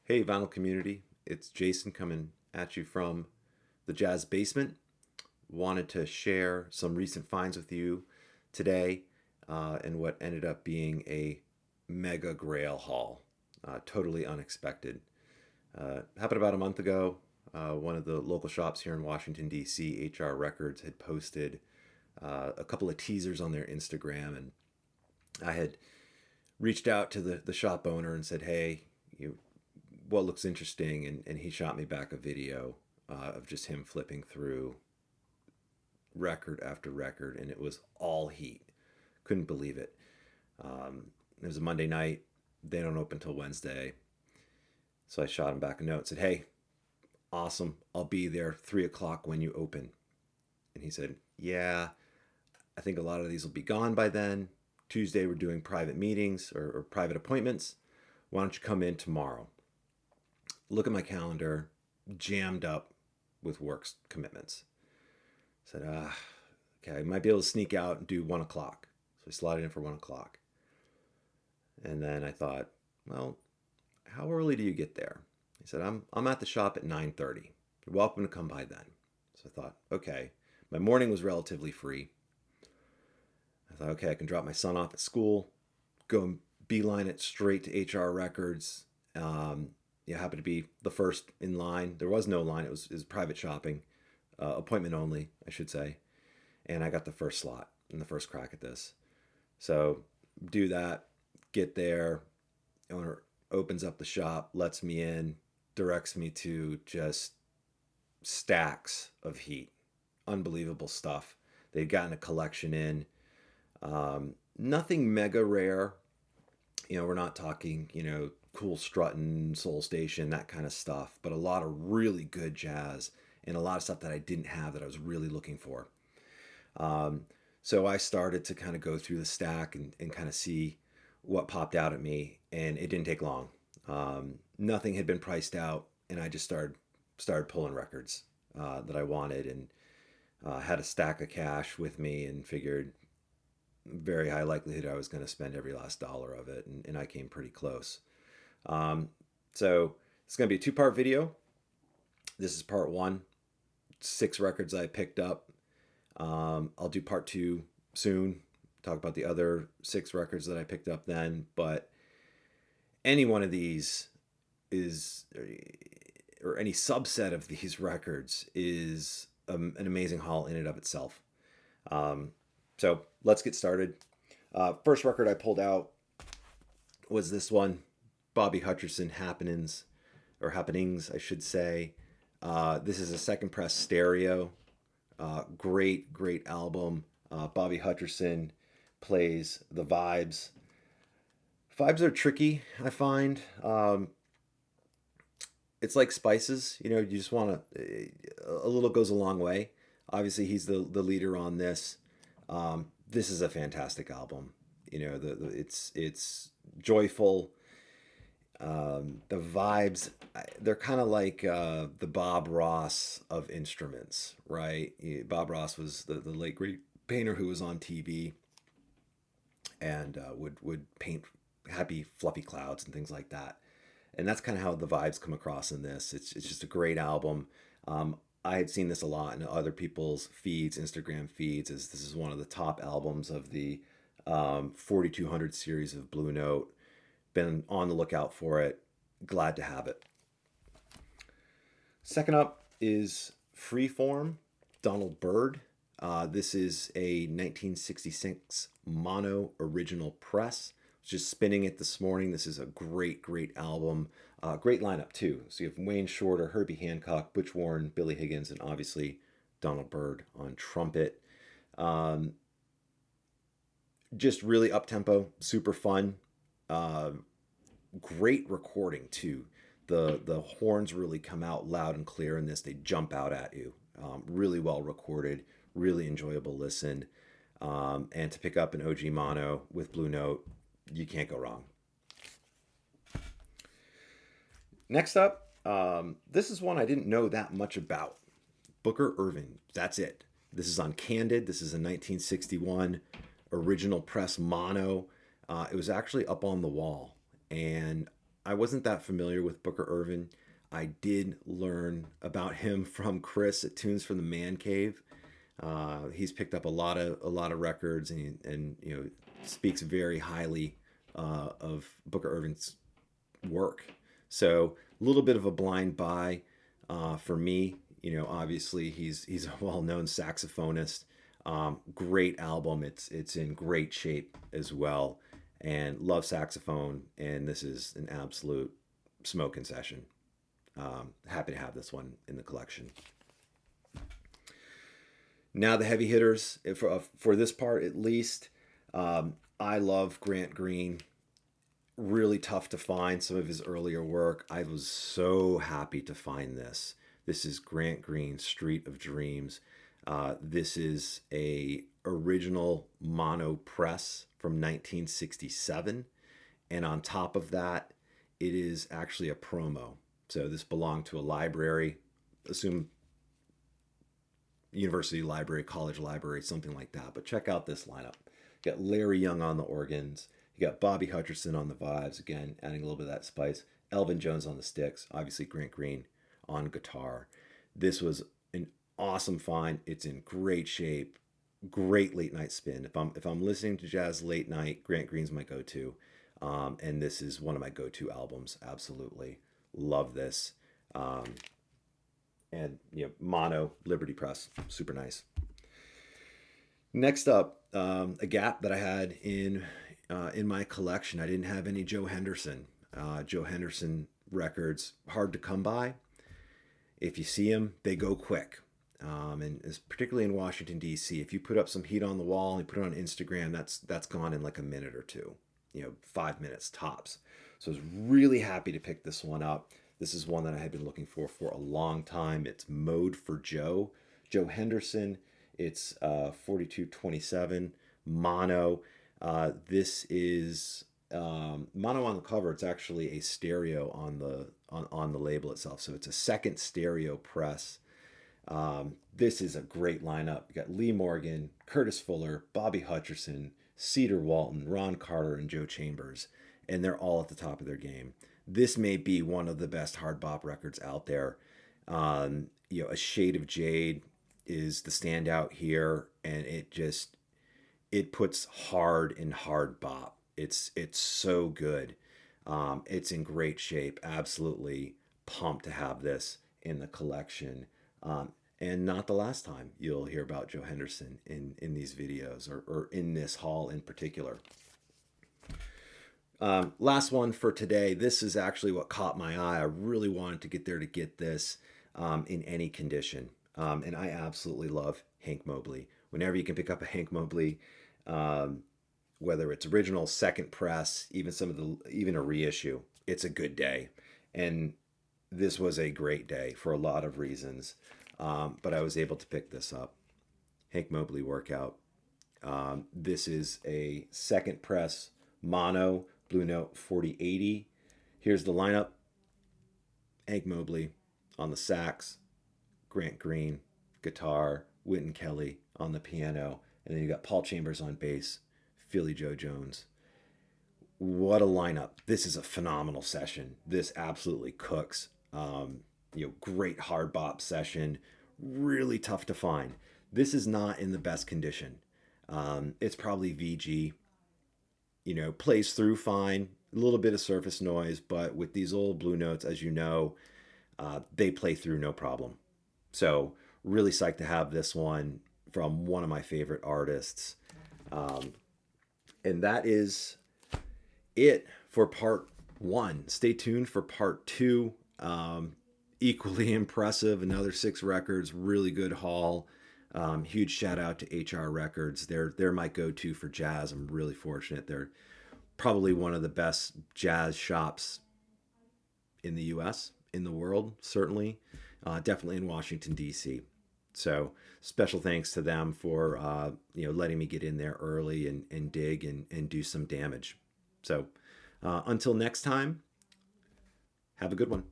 Hey, vinyl community, it's Jason coming at you from the Jazz Basement. Wanted to share some recent finds with you today and what ended up being a mega Grail haul. Totally unexpected. Happened about a month ago. One of the local shops here in Washington, D.C., HR Records, had posted a couple of teasers on their Instagram, and I had reached out to the shop owner and said, hey, what looks interesting? And he shot me back a video of just him flipping through record after record, and it was all heat. Couldn't believe it. It was a Monday night. They don't open till Wednesday. So I shot him back a note, said, hey, awesome. I'll be there 3 o'clock when you open. And he said, yeah, I think a lot of these will be gone by then. Tuesday, we're doing private meetings or private appointments. Why don't you come in tomorrow? Look at my calendar, jammed up with work commitments. I said, okay, I might be able to sneak out and do 1 o'clock. So I slotted in for 1 o'clock. And then I thought, well, how early do you get there? He said, I'm at the shop at 9:30. You're welcome to come by then. So I thought, okay. My morning was relatively free. I thought, okay, I can drop my son off at school, go and beeline it straight to HR Records. Happened to be the first in line. There was no line. It was private shopping, appointment only, I should say. And I got the first slot and the first crack at this. So do that, get there. Owner opens up the shop, lets me in, directs me to just stacks of heat. Unbelievable stuff. They'd gotten a collection in. Nothing mega rare. We're not talking, cool strutting, Soul Station, that kind of stuff, but a lot of really good jazz and a lot of stuff that I didn't have that I was really looking for. So I started to kind of go through the stack and kind of see what popped out at me, and it didn't take long. Nothing had been priced out, and I just started pulling records that I wanted, and had a stack of cash with me and figured very high likelihood I was going to spend every last dollar of it, and I came pretty close. So it's going to be a two-part video. This is part one, 6 records I picked up. I'll do part 2 soon, talk about the other 6 records that I picked up then, but any one of these is, or any subset of these records is an amazing haul in and of itself. So let's get started. First record I pulled out was this one, Bobby Hutcherson Happenings, I should say. This is a second press stereo. Great album. Bobby Hutcherson plays the vibes. Vibes are tricky, I find. It's like spices. You just want to, a little goes a long way. Obviously, he's the leader on this. This is a fantastic album. It's joyful. The vibes, they're kind of like the Bob Ross of instruments, right? Bob Ross was the late great painter who was on TV and would paint happy fluffy clouds and things like that. And that's kind of how the vibes come across in this. It's just a great album. I had seen this a lot in other people's feeds, Instagram feeds, as this is one of the top albums of the 4200 series of Blue Note. Been on the lookout for it. Glad to have it. Second up is Freeform, Donald Byrd. This is a 1966 mono original press. Just spinning it this morning. This is a great album. Great lineup too. So you have Wayne Shorter, Herbie Hancock, Butch Warren, Billy Higgins, and obviously Donald Byrd on trumpet. Just really up-tempo, super fun. Great recording too. The horns really come out loud and clear in this. They jump out at you. Really well recorded, really enjoyable listen. And to pick up an OG mono with Blue Note, you can't go wrong. Next up, this is one I didn't know that much about. Booker Irving. That's it. This is on Candid. This is a 1961 original press mono. It was actually up on the wall, and I wasn't that familiar with Booker Irvin. I did learn about him from Chris at Tunes from the Man Cave. He's picked up a lot of records, and speaks very highly of Booker Irvin's work. So a little bit of a blind buy for me. Obviously he's a well-known saxophonist. Great album. It's in great shape as well, and love saxophone. And this is an absolute smoking session. Happy to have this one in the collection. Now the heavy hitters for this part at least. I love Grant Green. Really tough to find some of his earlier work. I was so happy to find this. This is Grant Green, Street of Dreams. This is a original mono press from 1967, and on top of that, it is actually a promo. So this belonged to a library, assume university library, college library, something like that. But check out this lineup. You got Larry Young on the organs. You got Bobby Hutcherson on the vibes, again, adding a little bit of that spice. Elvin Jones on the sticks. Obviously, Grant Green on guitar. This was an awesome find. It's in great shape. Great late night spin. If I'm listening to jazz late night, Grant Green's my go-to. And this is one of my go-to albums. Absolutely. Love this. And mono, Liberty Press. Super nice. Next up, a gap that I had in my collection. I didn't have any Joe Henderson. Joe Henderson records, hard to come by. If you see them, they go quick. And particularly in Washington, D.C., if you put up some heat on the wall and you put it on Instagram, that's gone in like a minute or two, 5 minutes tops. So I was really happy to pick this one up. This is one that I had been looking for a long time. It's Mode for Joe. Joe Henderson. It's 4227 mono. This is mono on the cover. It's actually a stereo on the label itself. So it's a second stereo press. This is a great lineup. You got Lee Morgan, Curtis Fuller, Bobby Hutcherson, Cedar Walton, Ron Carter, and Joe Chambers, and they're all at the top of their game. This may be one of the best hard bop records out there. A Shade of Jade is the standout here, and it puts hard in hard bop. It's so good. It's in great shape. Absolutely pumped to have this in the collection. And not the last time you'll hear about Joe Henderson in these videos or in this haul in particular. Last one for today. This is actually what caught my eye. I really wanted to get there to get this in any condition. And I absolutely love Hank Mobley. Whenever you can pick up a Hank Mobley, whether it's original, second press, even a reissue, it's a good day. And this was a great day for a lot of reasons. But I was able to pick this up. Hank Mobley workout. This is a second press mono Blue Note 4080. Here's the lineup. Hank Mobley on the sax, Grant Green guitar, Wynton Kelly on the piano, and then you got Paul Chambers on bass, Philly Joe Jones. What a lineup. This is a phenomenal session. This absolutely cooks. Great hard bop session. Really tough to find. This is not in the best condition. It's probably VG. Plays through fine. A little bit of surface noise, but with these old Blue Notes, as you know, they play through no problem. So really psyched to have this one from one of my favorite artists. And that is it for part one. Stay tuned for part two. Equally impressive, another 6 records, really good haul. Huge shout out to HR Records. They're my go-to for jazz. I'm really fortunate. They're probably one of the best jazz shops in the US, in the world, certainly. Definitely in Washington, D.C. So special thanks to them for letting me get in there early and dig and do some damage. So until next time, have a good one.